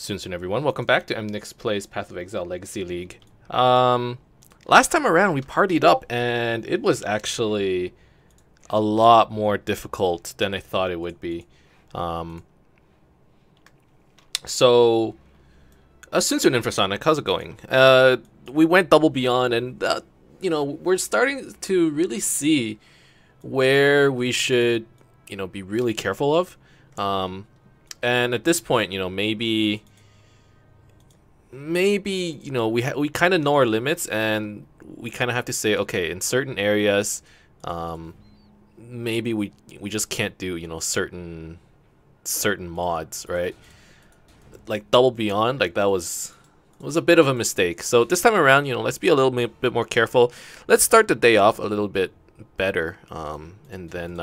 Soon everyone, welcome back to Emnix Plays Path of Exile Legacy League. Last time around we partied up and it was actually a lot more difficult than I thought it would be. So Soon Infrasonic, how's it going? We went double beyond and you know, we're starting to really see where we should, you know, be really careful of. And at this point, you know, maybe you know, we kind of know our limits, and we kind of have to say, okay, in certain areas, maybe we just can't do, you know, certain mods, right? Like Double Beyond, like that was a bit of a mistake. So this time around, you know, let's be a little bit more careful. Let's start the day off a little bit better, and then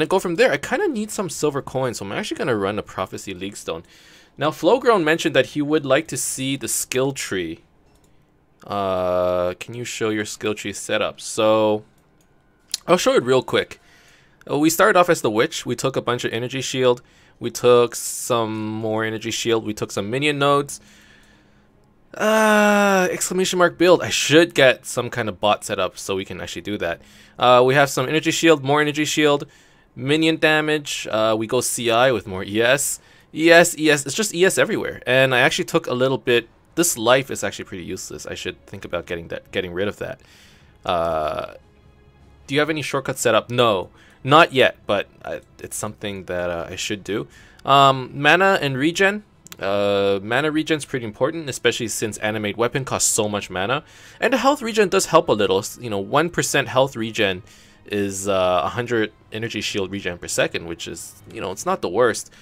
go from there. I kind of need some silver coins, so I'm actually gonna run a Prophecy League Stone. Now, Flowgrown mentioned that he would like to see the skill tree. Can you show your skill tree setup? So, I'll show it real quick. We started off as the Witch. We took a bunch of energy shield. We took some more energy shield. We took some minion nodes. Exclamation mark build. I should get some kind of bot set up so we can actually do that. We have some energy shield, more energy shield, minion damage. We go CI with more ES. ES, it's just ES everywhere. And I actually took a little bit. This life is actually pretty useless. I should think about getting rid of that. Do you have any shortcuts set up? No, not yet, but it's something that I should do. Mana and regen. Mana regen is pretty important, especially since animate weapon costs so much mana. And the health regen does help a little. You know, 1% health regen is 100 energy shield regen per second, which is, you know, it's not the worst.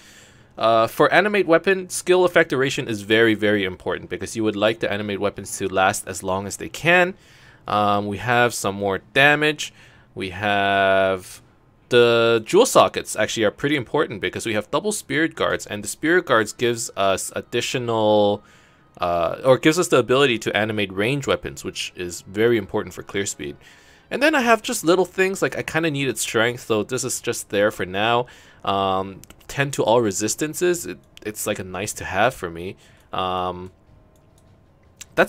For animate weapon, skill effect duration is very, very important because you would like the animate weapons to last as long as they can. We have some more damage. We have the jewel sockets actually are pretty important because we have double spirit guards, and the spirit guards gives us additional or gives us the ability to animate range weapons, which is very important for clear speed. And then I have just little things like I kind of needed strength, so this is just there for now. 10 to all resistances, it's like a nice to have for me. That's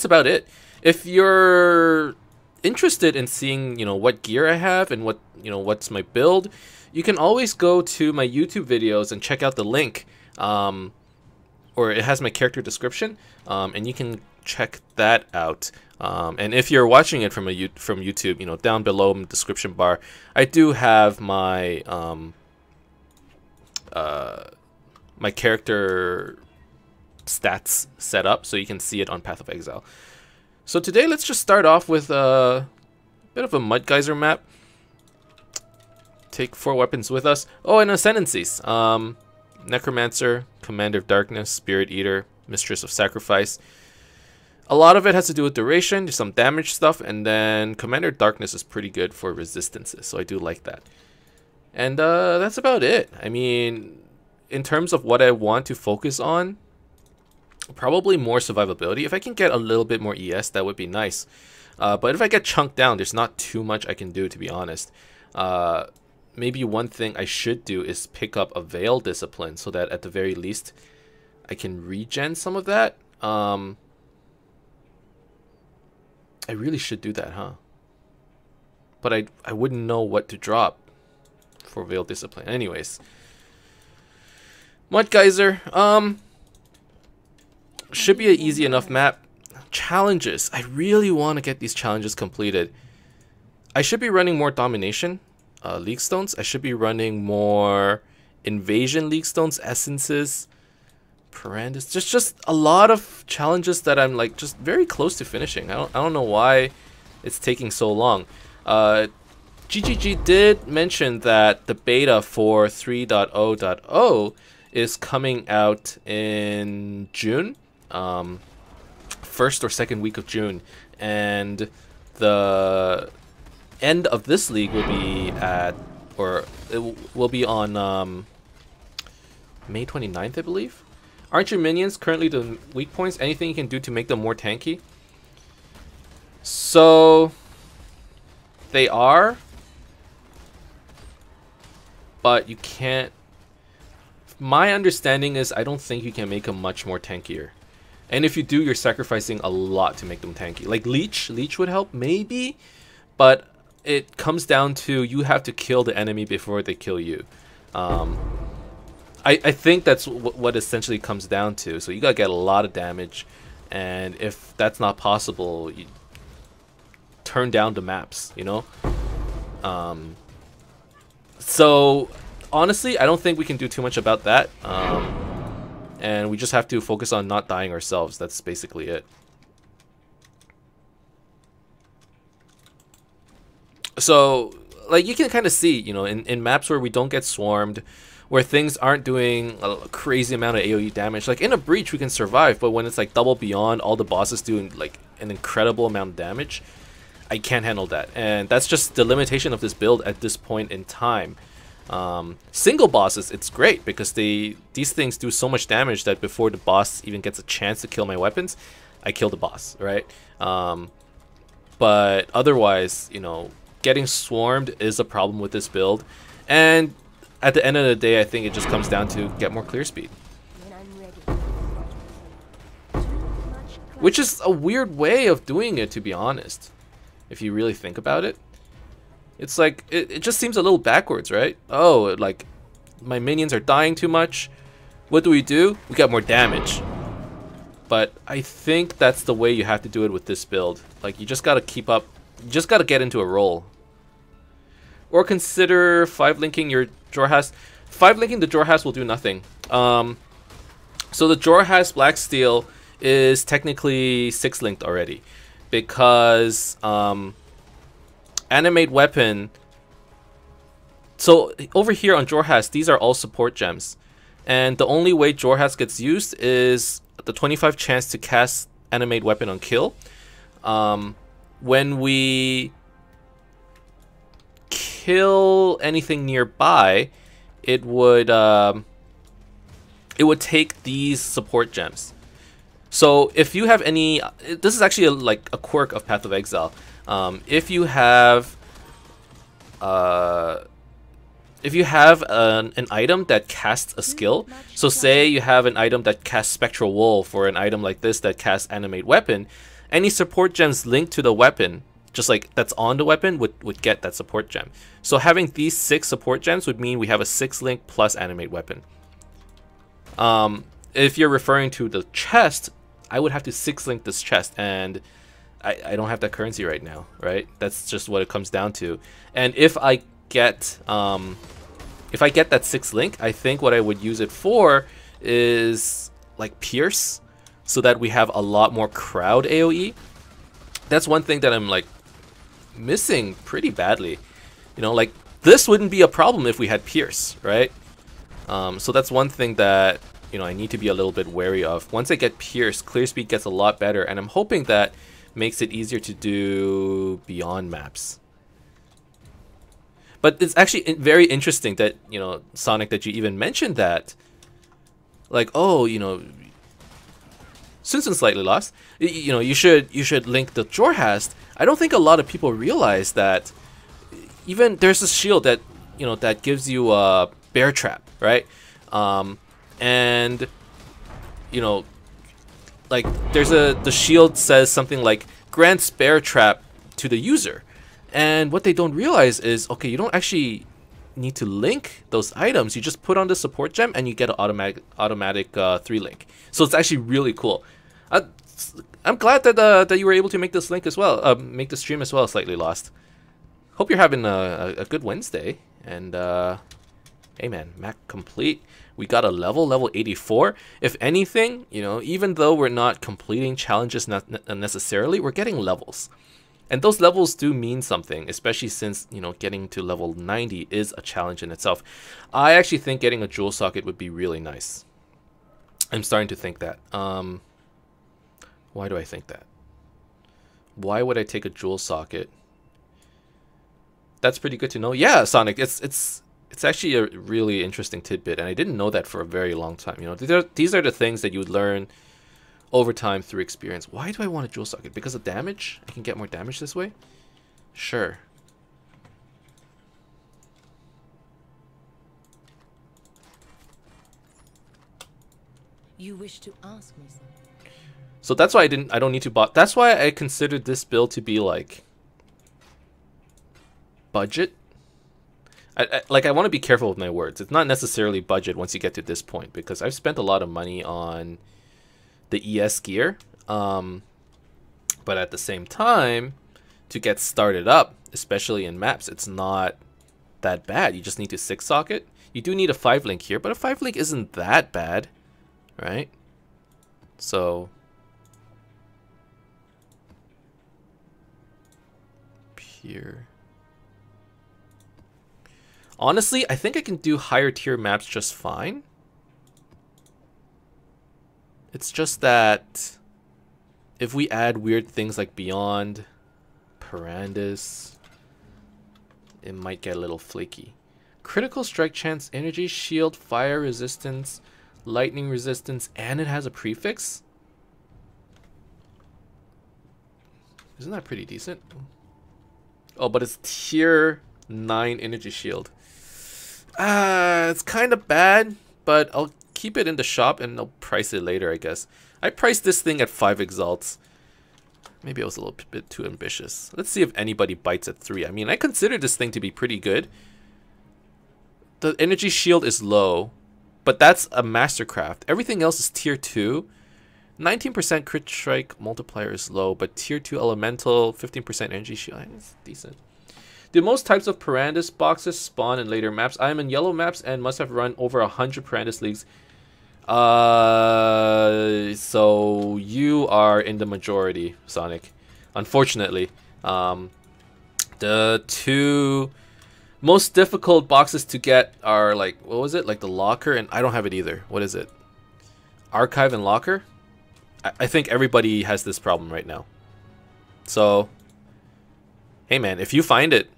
about it. If you're interested in seeing, you know, what gear I have and what, you know, what's my build, you can always go to my YouTube videos and check out the link, or it has my character description, and you can check that out. And if you're watching it from YouTube, you know, down below in the description bar, I do have my my character stats set up, so you can see it on Path of Exile. So today, let's just start off with a bit of a Mud Geyser map. Take 4 weapons with us. Oh, and ascendancies. Necromancer, Commander of Darkness, Spirit Eater, Mistress of Sacrifice. A lot of it has to do with duration, there's some damage stuff, and then Commander of Darkness is pretty good for resistances, so I do like that. And that's about it. I mean, in terms of what I want to focus on, probably more survivability. If I can get a little bit more ES, that would be nice. But if I get chunked down, there's not too much I can do, to be honest. Maybe one thing I should do is pick up a Veil Discipline so that at the very least I can regen some of that. I really should do that, huh? But I wouldn't know what to drop for Veil Discipline. Anyways. Mud Geyser. Should be an easy enough map. Challenges. I really want to get these challenges completed. I should be running more Domination League Stones. I should be running more Invasion League Stones, Essences, Parandus. Just a lot of challenges that I'm like just very close to finishing. I don't know why it's taking so long. GGG did mention that the beta for 3.0.0 is coming out in June. First or second week of June, and the end of this league will be at, or it will be on May 29th, I believe. Aren't your minions currently the weak points? Anything you can do to make them more tanky? So they are, but you can't my understanding is I don't think you can make them much more tankier. And if you do, you're sacrificing a lot to make them tanky. Like Leech would help, maybe, but it comes down to you have to kill the enemy before they kill you. I think that's what essentially comes down to. So you gotta get a lot of damage, and if that's not possible, you turn down the maps, you know? So honestly, I don't think we can do too much about that. And we just have to focus on not dying ourselves. That's basically it. So, like, you can kind of see, you know, in maps where we don't get swarmed, where things aren't doing a crazy amount of AoE damage. Like, in a breach, we can survive, but when it's, like, double beyond, all the bosses doing, like, an incredible amount of damage, I can't handle that. And that's just the limitation of this build at this point in time. Single bosses, it's great because these things do so much damage that before the boss even gets a chance to kill my weapons, I kill the boss, right? But otherwise, you know, getting swarmed is a problem with this build, and at the end of the day, I think it just comes down to get more clear speed, which is a weird way of doing it, to be honest, if you really think about it. It's like, it just seems a little backwards, right? Oh, like, my minions are dying too much. What do? We get more damage. But I think that's the way you have to do it with this build. Like, you just gotta keep up, you just gotta get into a roll. Or consider 5-linking your Jorhas. 5-linking the Jorhas will do nothing. So the Jorhas Blacksteel is technically 6-linked already. Because, Animate Weapon. So over here on Jorhas, these are all support gems, and the only way Jorhas gets used is the 25 chance to cast Animate Weapon on kill. When we kill anything nearby, it would take these support gems. So if you have any, this is actually like a quirk of Path of Exile. If you have an item that casts a skill, so say you have an item that casts Spectral Wolf, or an item like this that casts Animate Weapon, any support gems linked to the weapon, just like that's on the weapon, would get that support gem. So having these 6 support gems would mean we have a 6-link plus Animate Weapon. If you're referring to the chest, I would have to 6-link this chest, and I don't have that currency right now, right? That's just what it comes down to. And if I get that 6-link, I think what I would use it for is like Pierce, so that we have a lot more crowd AoE. That's one thing that I'm like missing pretty badly. You know, like this wouldn't be a problem if we had Pierce, right? So that's one thing that, you know, I need to be a little bit wary of. Once I get Pierce, clear speed gets a lot better, and I'm hoping that makes it easier to do beyond maps. But it's actually very interesting that, you know, Sonic, that you even mentioned that. Like, oh, you know, since it's slightly lost, you know, you should link the Jorhast. I don't think a lot of people realize that even there's a shield that, you know, that gives you a bear trap, right? And, you know, like the shield says something like grants bear trap to the user, and what they don't realize is, okay, you don't actually need to link those items. You just put on the support gem and you get an automatic 3-link. So it's actually really cool. I'm glad that you were able to make this link as well, make the stream as well. Slightly lost. Hope you're having a good Wednesday, and hey man, Mac complete. We got a level 84. If anything, you know, even though we're not completing challenges necessarily, we're getting levels. And those levels do mean something, especially since, you know, getting to level 90 is a challenge in itself. I actually think getting a jewel socket would be really nice. I'm starting to think that. Why do I think that? Why would I take a jewel socket? That's pretty good to know. Yeah, Sonic, it's actually a really interesting tidbit, and I didn't know that for a very long time. You know, these are the things that you would learn over time through experience. Why do I want a jewel socket? Because of damage? I can get more damage this way? Sure. You wish to ask me something? So that's why I don't need to buy. That's why I considered this build to be like budget. I want to be careful with my words. It's not necessarily budget once you get to this point, because I've spent a lot of money on the ES gear. But at the same time, to get started up, especially in maps, it's not that bad. You just need to 6-socket. You do need a 5-link here, but a 5-link isn't that bad, right? So here. Honestly, I think I can do higher tier maps just fine. It's just that if we add weird things like Beyond, Parandus, it might get a little flaky. Critical strike chance, energy shield, fire resistance, lightning resistance, and it has a prefix? Isn't that pretty decent? Oh, but it's tier 9 energy shield. It's kind of bad, but I'll keep it in the shop and I'll price it later, I guess. I priced this thing at 5 exalts. Maybe I was a little bit too ambitious. Let's see if anybody bites at 3. I mean, I consider this thing to be pretty good. The energy shield is low, but that's a mastercraft. Everything else is tier 2. 19% crit strike multiplier is low, but tier 2 elemental, 15% energy shield. It's decent. Do most types of Parandus boxes spawn in later maps? I am in yellow maps and must have run over 100 Parandus leagues. So you are in the majority, Sonic. Unfortunately. The 2 most difficult boxes to get are like, what was it? Like the locker, and I don't have it either. What is it? Archive and locker? I think everybody has this problem right now. So, hey man, if you find it,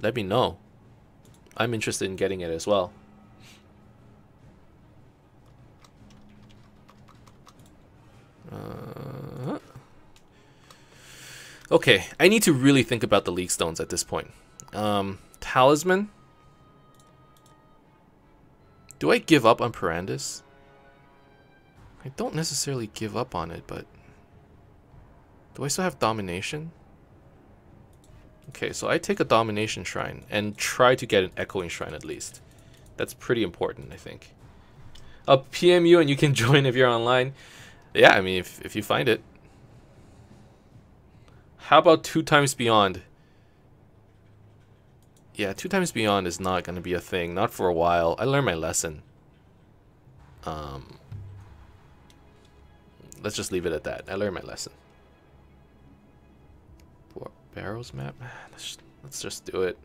let me know. I'm interested in getting it as well. Okay, I need to really think about the League Stones at this point. Talisman. Do I give up on Parandus? I don't necessarily give up on it, but do I still have Domination? Okay, so I take a Domination Shrine and try to get an Echoing Shrine at least. That's pretty important, I think. I'll PM you and you can join if you're online. Yeah, I mean, if you find it. How about 2 times Beyond? Yeah, 2 times Beyond is not going to be a thing. Not for a while. I learned my lesson. Let's just leave it at that. I learned my lesson. Barrows map? Let's just do it.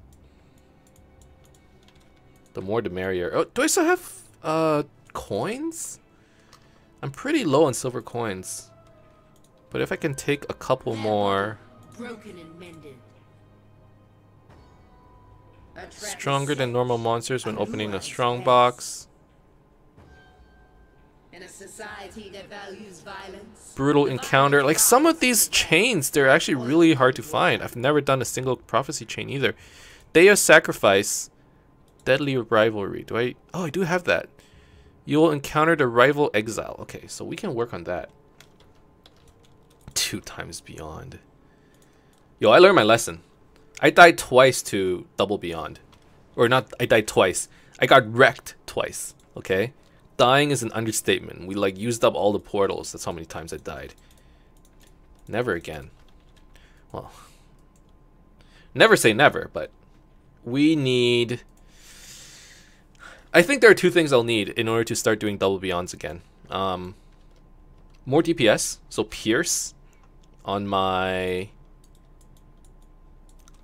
The more the merrier. Oh, do I still have coins? I'm pretty low on silver coins. But if I can take a couple more. Broken and mended. Stronger than normal monsters when opening a strong box. In a society that values violence. Brutal encounter. Like some of these chains, they're actually really hard to find. I've never done a single prophecy chain either. Day of Sacrifice. Deadly Rivalry. Do I? Oh, I do have that. You will encounter the rival Exile. Okay, so we can work on that. 2 times Beyond. Yo, I learned my lesson. I died twice to double Beyond. Or not, I died twice. I got wrecked twice, okay? Dying is an understatement. We like used up all the portals. That's how many times I died. Never again. Well, never say never, but we need... I think there are 2 things I'll need in order to start doing double Beyonds again. More DPS, so Pierce on my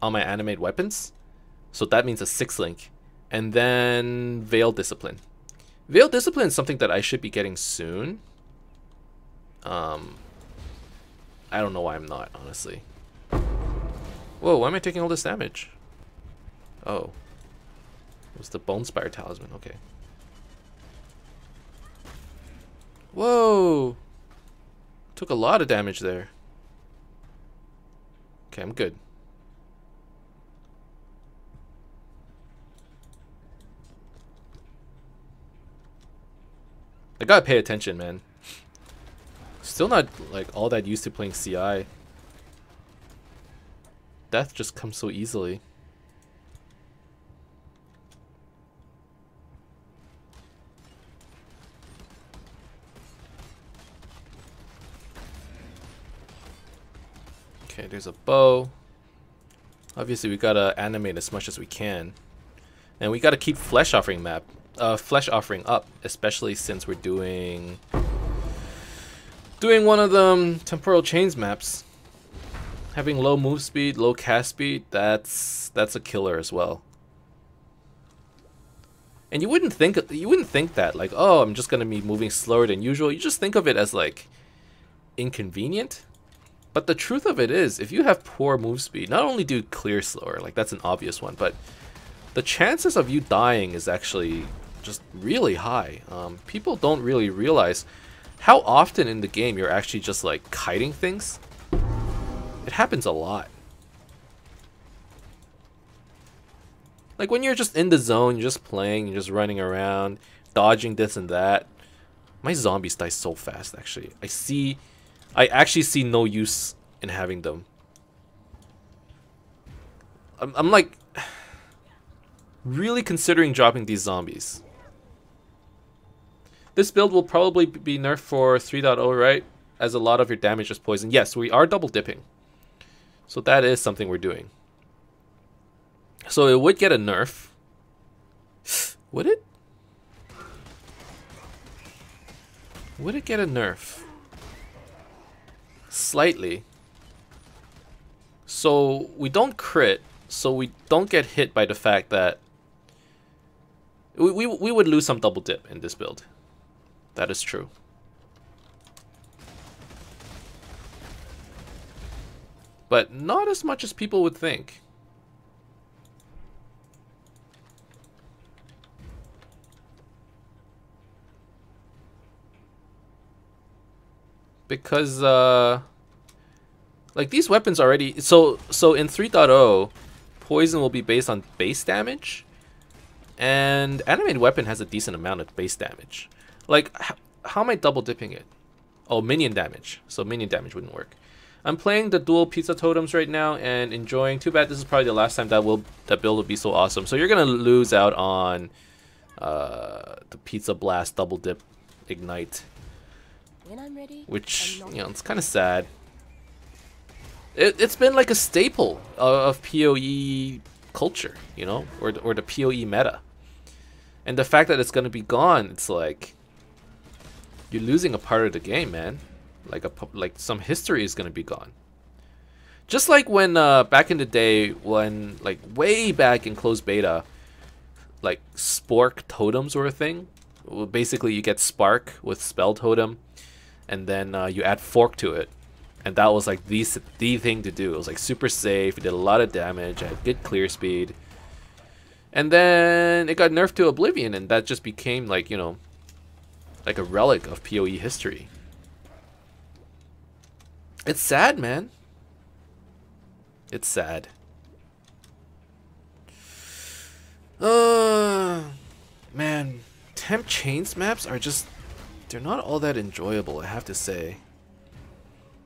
animate weapons. So that means a 6-link. And then Veil Discipline. Veil Discipline is something that I should be getting soon. I don't know why I'm not, honestly. Whoa, why am I taking all this damage? Oh. It was the Bone Spire Talisman, okay. Whoa! Took a lot of damage there. Okay, I'm good. I gotta pay attention, man. Still not like all that used to playing CI. Death just comes so easily. Okay, there's a bow. Obviously, we gotta animate as much as we can, and we gotta keep flesh offering up, especially since we're doing one of them temporal chains maps. Having low move speed, low cast speed, that's a killer as well. And you wouldn't think that like, oh, I'm just gonna be moving slower than usual. You just think of it as like inconvenient. But the truth of it is, if you have poor move speed, not only do you clear slower, like that's an obvious one, but the chances of you dying is actually just really high. People don't really realize how often in the game you're actually just like kiting things. It happens a lot. Like when you're just in the zone, you're just playing, you're just running around, dodging this and that. My zombies die so fast, actually. I actually see no use in having them. I'm like really considering dropping these zombies. This build will probably be nerfed for 3.0, right? As a lot of your damage is poison. Yes, we are double dipping. So that is something we're doing. So it would get a nerf. Would it? Would it get a nerf? Slightly. So we don't crit, so we don't get hit by the fact that we would lose some double dip in this build. That is true. But not as much as people would think. Because like these weapons already, so in 3.0 poison will be based on base damage, and animated weapon has a decent amount of base damage. Like how am I double dipping it? Oh, minion damage. So minion damage wouldn't work. I'm playing the dual pizza totems right now and enjoying. Too bad this is probably the last time that build will be so awesome. So you're gonna lose out on the pizza blast double dip ignite. When I'm ready, which, you know, it's kind of sad. It's been like a staple of PoE culture, you know, or the PoE meta. And the fact that it's going to be gone, it's like you're losing a part of the game, man. Like some history is going to be gone. Just like when back in the day, when like way back in closed beta, like spork totems were a thing. Well, basically, you get spark with spell totem, and then you add fork to it, and that was like the thing to do. It was like super safe, it did a lot of damage, had good clear speed, and then it got nerfed to oblivion, and that just became like, you know, like a relic of PoE history. It's sad, man. It's sad. Man, temp chains maps are just, they're not all that enjoyable, I have to say.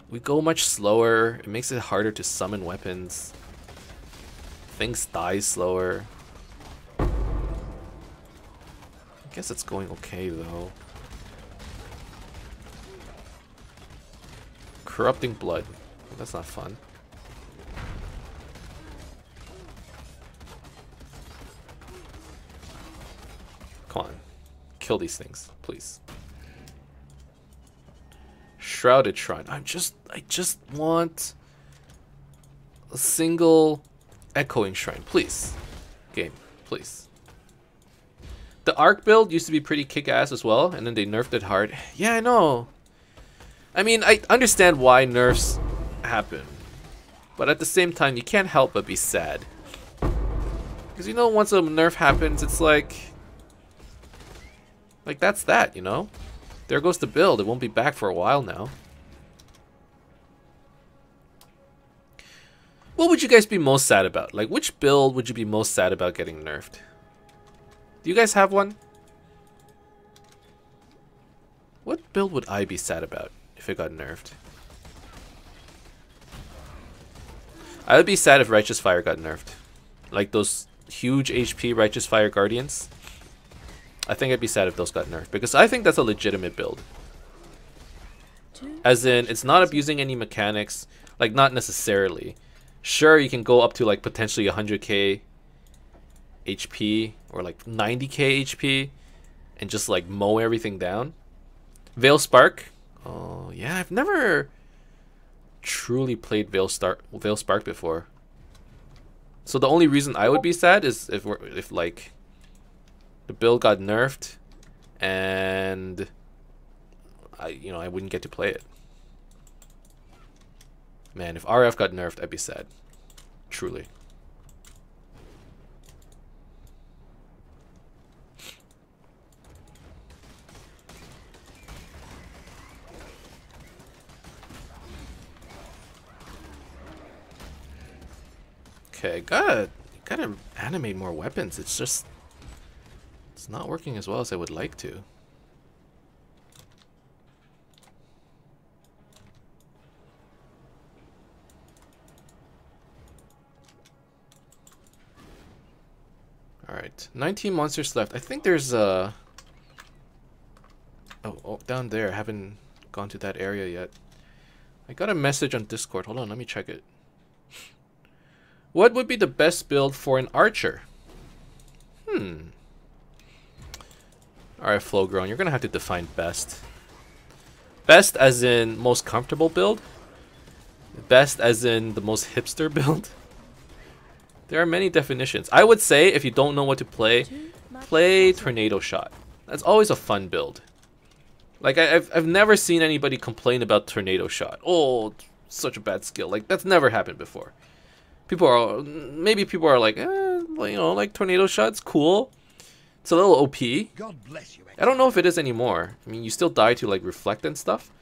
We go much slower, it makes it harder to summon weapons. Things die slower. I guess it's going okay though. Corrupting blood. That's not fun. Come on. Kill these things, please. Shrouded Shrine. I just want a single echoing shrine, please. Game, please. The Arc build used to be pretty kick-ass as well, and then they nerfed it hard. Yeah, I know. I mean, I understand why nerfs happen, but at the same time, you can't help but be sad. Because, you know, once a nerf happens, it's like that's that, you know? There goes the build. It won't be back for a while now. What would you guys be most sad about? Like, which build would you be most sad about getting nerfed? Do you guys have one? What build would I be sad about if it got nerfed? I would be sad if Righteous Fire got nerfed. Like those huge HP Righteous Fire Guardians. I think I'd be sad if those got nerfed, because I think that's a legitimate build. As in, it's not abusing any mechanics. Like, not necessarily. Sure, you can go up to like potentially 100k HP or like 90k HP and just like mow everything down. Veil Spark. Oh yeah, I've never truly played Veil Spark before. So the only reason I would be sad is if like the build got nerfed and I wouldn't get to play it. Man, if RF got nerfed, I'd be sad. Truly. Okay, gotta animate more weapons. It's not working as well as I would like to. Alright, 19 monsters left. I think there's oh, down there. I haven't gone to that area yet. I got a message on Discord. Hold on, let me check it. What would be the best build for an archer? Alright, Flowgrown, you're gonna have to define best. Best as in most comfortable build? Best as in the most hipster build? There are many definitions. I would say if you don't know what to play, play Tornado Shot. That's always a fun build. Like I've never seen anybody complain about Tornado Shot. Oh, such a bad skill. Like that's never happened before. People are like, like Tornado Shot's cool. It's a little OP. God bless you. I don't know if it is anymore. I mean, you still die to like reflect and stuff.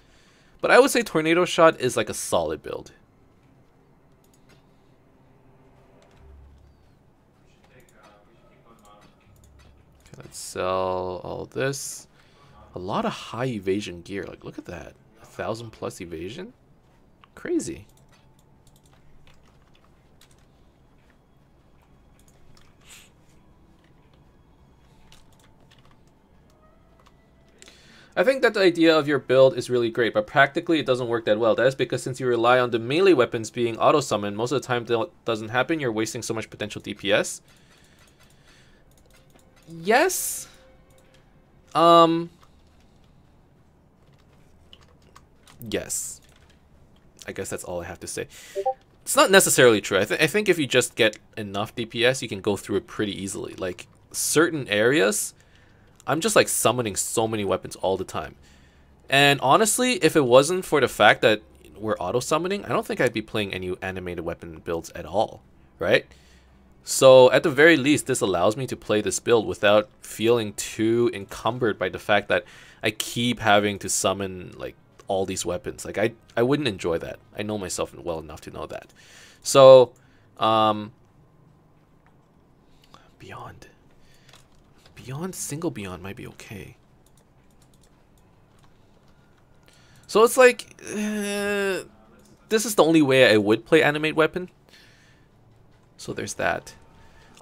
But I would say Tornado Shot is like a solid build. Okay, let's sell all this. A lot of high evasion gear. Like, look at that. 1,000+ evasion? Crazy. I think that the idea of your build is really great, but practically it doesn't work that well. That is because since you rely on the melee weapons being auto-summoned, most of the time that doesn't happen, you're wasting so much potential DPS. Yes. Yes. I guess that's all I have to say. It's not necessarily true. I think if you just get enough DPS, you can go through it pretty easily. Like, certain areas, I'm just like summoning so many weapons all the time. And honestly, if it wasn't for the fact that we're auto-summoning, I don't think I'd be playing any animated weapon builds at all, right? So at the very least, this allows me to play this build without feeling too encumbered by the fact that I keep having to summon like all these weapons. Like I wouldn't enjoy that. I know myself well enough to know that. So Beyond single Beyond might be okay. So it's like this is the only way I would play animate weapon. So there's that.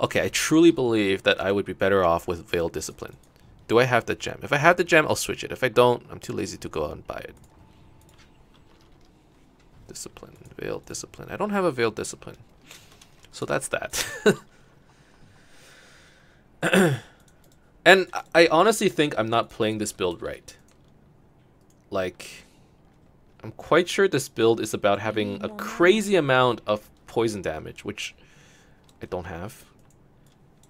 Okay, I truly believe that I would be better off with Veil Discipline. Do I have the gem? If I have the gem, I'll switch it. If I don't, I'm too lazy to go out and buy it. Discipline, Veil Discipline. I don't have a Veil Discipline. So that's that. And I honestly think I'm not playing this build right. Like, I'm quite sure this build is about having a crazy amount of poison damage, which I don't have.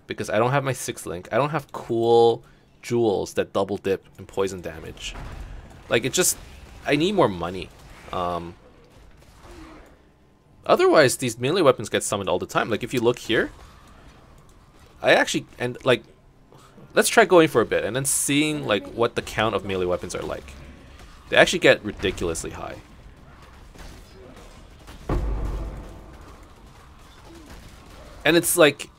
Because I don't have my 6th link. I don't have cool jewels that double dip in poison damage. Like, it just... I need more money. Otherwise, these melee weapons get summoned all the time. Like, if you look here... I actually... And, like... Let's try going for a bit and then seeing, like, what the count of melee weapons are like. They actually get ridiculously high. And it's like...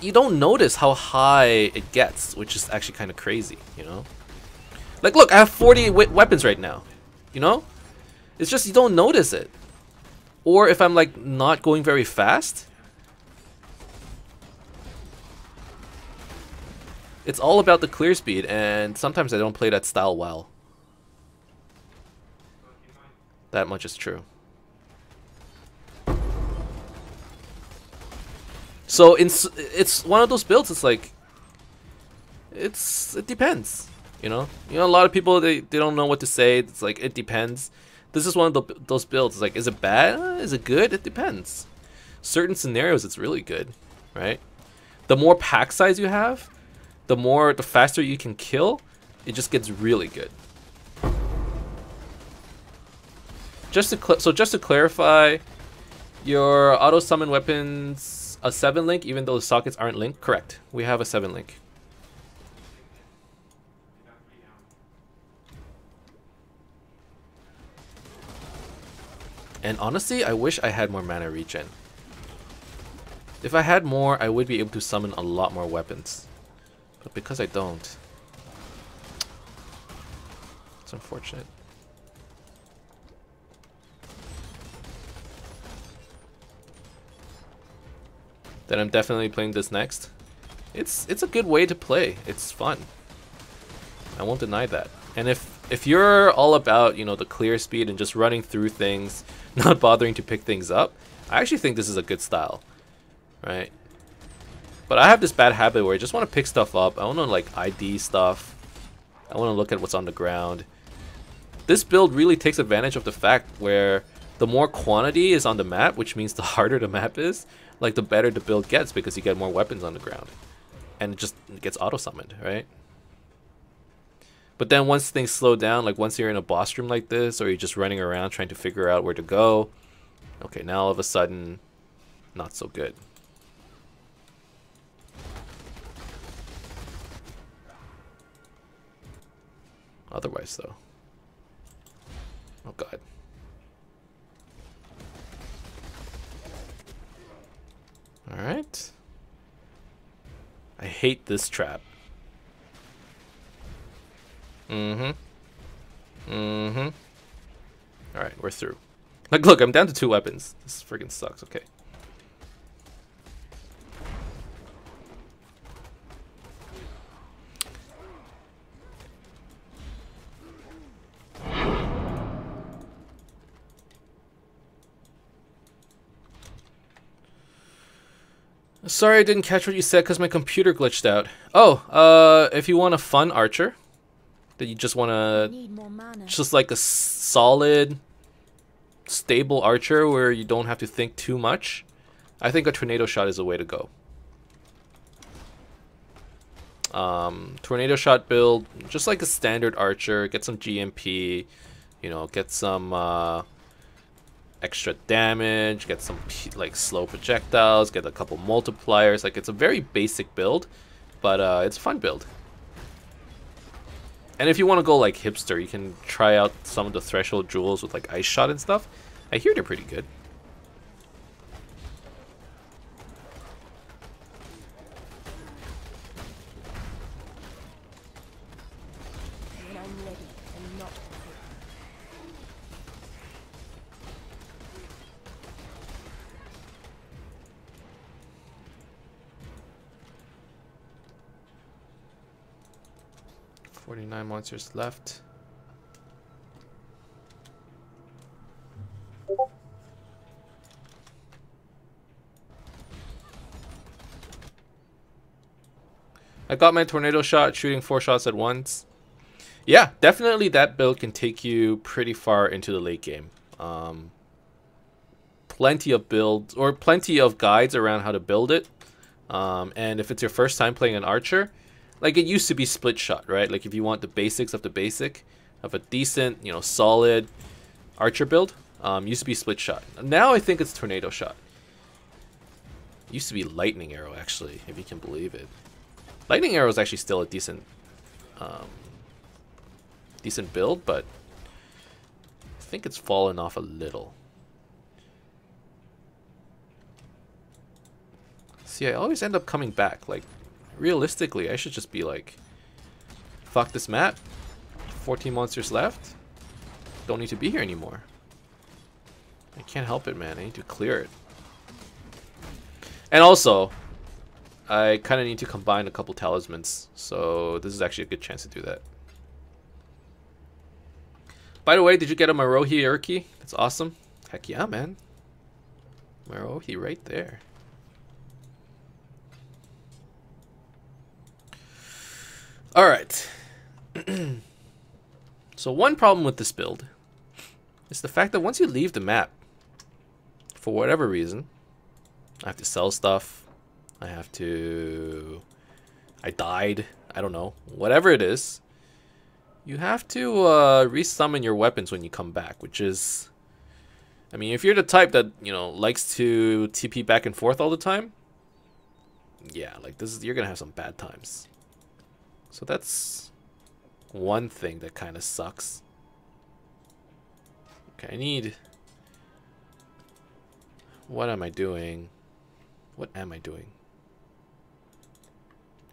you don't notice how high it gets, which is actually kind of crazy, you know? Like, look, I have 40 weapons right now, you know? It's just you don't notice it. Or if I'm like not going very fast, it's all about the clear speed, and sometimes I don't play that style well. That much is true. So it's one of those builds. It's like it depends. You know, a lot of people they don't know what to say. It's like it depends. This is one of those builds. It's like, is it bad? Is it good? It depends. Certain scenarios, it's really good, right? The more pack size you have, the faster you can kill. It just gets really good. Just to clarify, your auto summon weapons a 7 link, even though the sockets aren't linked. Correct. We have a 7 link. And honestly, I wish I had more mana regen. If I had more, I would be able to summon a lot more weapons. But because I don't, it's unfortunate. Then I'm definitely playing this next. It's a good way to play. It's fun. I won't deny that. And if you're all about, you know, the clear speed and just running through things, not bothering to pick things up, I actually think this is a good style, right? But I have this bad habit where I just want to pick stuff up. I want to like ID stuff. I want to look at what's on the ground. This build really takes advantage of the fact where the more quantity is on the map, which means the harder the map is, like the better the build gets because you get more weapons on the ground. And it just gets auto-summoned, right? But then once things slow down, like once you're in a boss room like this, or you're just running around trying to figure out where to go, okay, now all of a sudden, not so good. Otherwise, though. Oh, God. Alright. I hate this trap. Alright, we're through. Like, look, I'm down to 2 weapons. This freaking sucks, okay. Sorry I didn't catch what you said because my computer glitched out. Oh, if you want a fun archer, that you just want to, just like a solid, stable archer where you don't have to think too much, I think a tornado shot is the way to go. Tornado shot build, just like a standard archer, get some GMP, you know, get some extra damage, get some like slow projectiles, get a couple multipliers. Like, it's a very basic build, but it's a fun build. And if you want to go like hipster, you can try out some of the threshold jewels with like ice shot and stuff. I hear they're pretty good. When I'm ready and not prepared. $49 monsters left. I got my tornado shot, shooting 4 shots at once. Yeah, definitely that build can take you pretty far into the late game. Plenty of builds, or plenty of guides around how to build it. And if it's your first time playing an archer, like it used to be split shot, right? Like if you want the basics of the basic of a decent, you know, solid archer build, used to be split shot. Now I think it's tornado shot. Used to be lightning arrow, actually, if you can believe it. Lightning arrow is actually still a decent, decent build, but I think it's fallen off a little. Let's See, I always end up coming back. Like, realistically, I should just be like, fuck this map. 14 monsters left. Don't need to be here anymore. I can't help it, man. I need to clear it. And also, I kind of need to combine a couple talismans. So this is actually a good chance to do that. By the way, did you get a Marohi Urki? That's awesome. Heck yeah, man. Marohi right there. Alright. So one problem with this build is the fact that once you leave the map, for whatever reason, I have to sell stuff. I died. I don't know. Whatever it is, you have to resummon your weapons when you come back, which is... I mean, if you're the type that, you know, likes to TP back and forth all the time, yeah, like this is, you're gonna have some bad times. So that's one thing that kind of sucks. Okay, I need... What am I doing? What am I doing?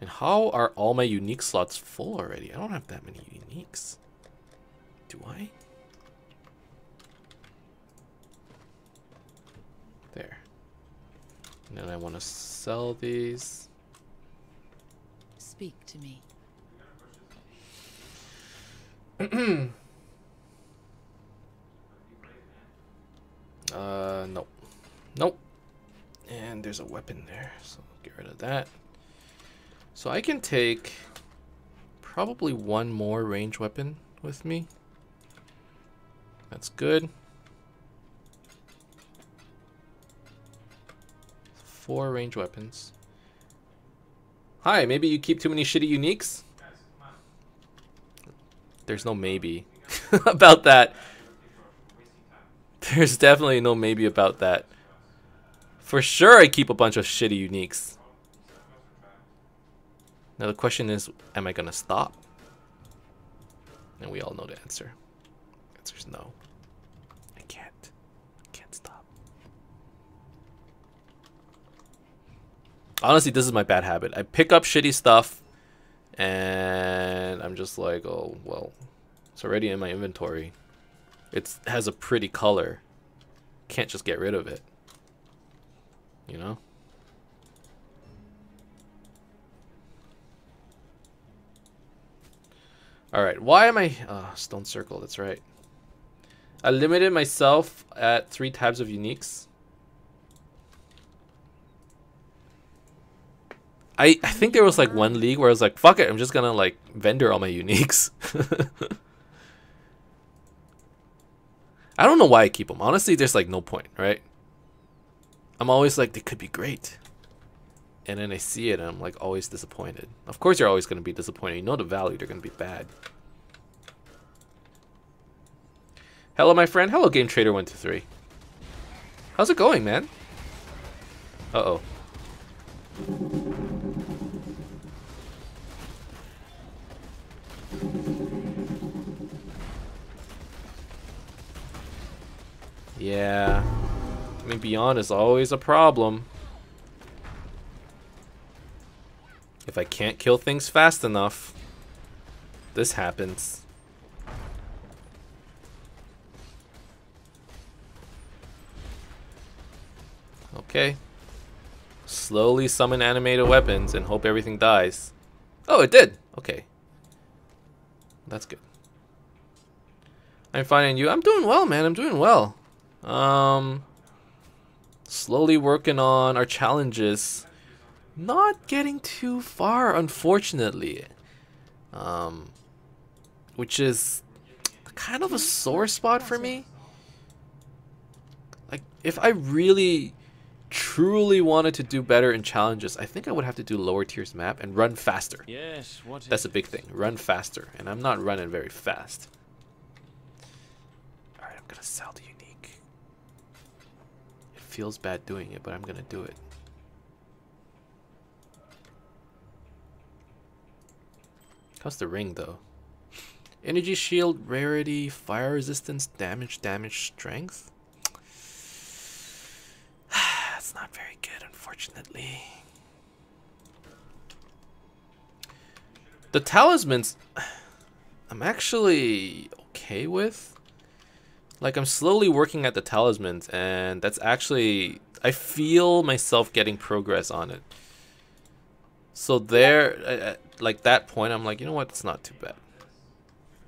And how are all my unique slots full already? I don't have that many uniques. Do I? There. And then I want to sell these. Speak to me. Nope. Nope. And there's a weapon there, so get rid of that. So I can take probably one more range weapon with me. That's good. 4 range weapons. Hi, maybe you keep too many shitty uniques? There's no maybe about that. There's definitely no maybe about that. For sure I keep a bunch of shitty uniques. Now the question is, am I gonna stop? And we all know the answer. The answer is no. I can't. I can't stop. Honestly, this is my bad habit. I pick up shitty stuff and I'm just like, oh, well, it's already in my inventory. It has a pretty color. Can't just get rid of it. You know? Alright, why am I... Stone Circle, that's right. I limited myself at 3 tabs of uniques. I think there was like one league where I was like, fuck it, I'm just gonna like vendor all my uniques. I don't know why I keep them. Honestly, there's like no point, right? I'm always like, they could be great. And then I see it and I'm like always disappointed. Of course you're always going to be disappointed. You know the value, they're going to be bad. Hello, my friend. Hello, Game Trader 123. How's it going, man? Uh-oh. Yeah. I mean, Beyond is always a problem. If I can't kill things fast enough, this happens. Okay. Slowly summon animated weapons and hope everything dies. Oh, it did! Okay. That's good. I'm finding you. I'm doing well, man. I'm doing well. Slowly working on our challenges. Not getting too far, unfortunately. Which is kind of a sore spot for me. Like, if I really, truly wanted to do better in challenges, I think I would have to do lower tiers map and run faster. Yes, what That's a big thing. Run faster. And I'm not running very fast. Alright, I'm gonna sell the unique. It feels bad doing it, but I'm gonna do it. How's the ring though? Energy shield, rarity, fire resistance, damage, strength. That's not very good, unfortunately. The talismans, I'm actually okay with. Like, I'm slowly working at the talismans, and that's actually, I feel myself getting progress on it. So there, like that point, I'm like, you know what, it's not too bad.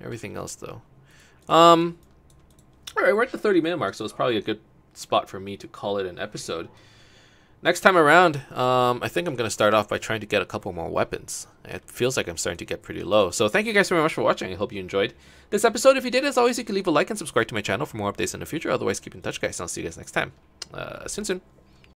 Everything else, though. Alright, we're at the 30-minute mark, so it's probably a good spot for me to call it an episode. Next time around, I think I'm going to start off by trying to get a couple more weapons. It feels like I'm starting to get pretty low. So thank you guys very much for watching. I hope you enjoyed this episode. If you did, as always, you can leave a like and subscribe to my channel for more updates in the future. Otherwise, keep in touch, guys. And I'll see you guys next time. See you soon.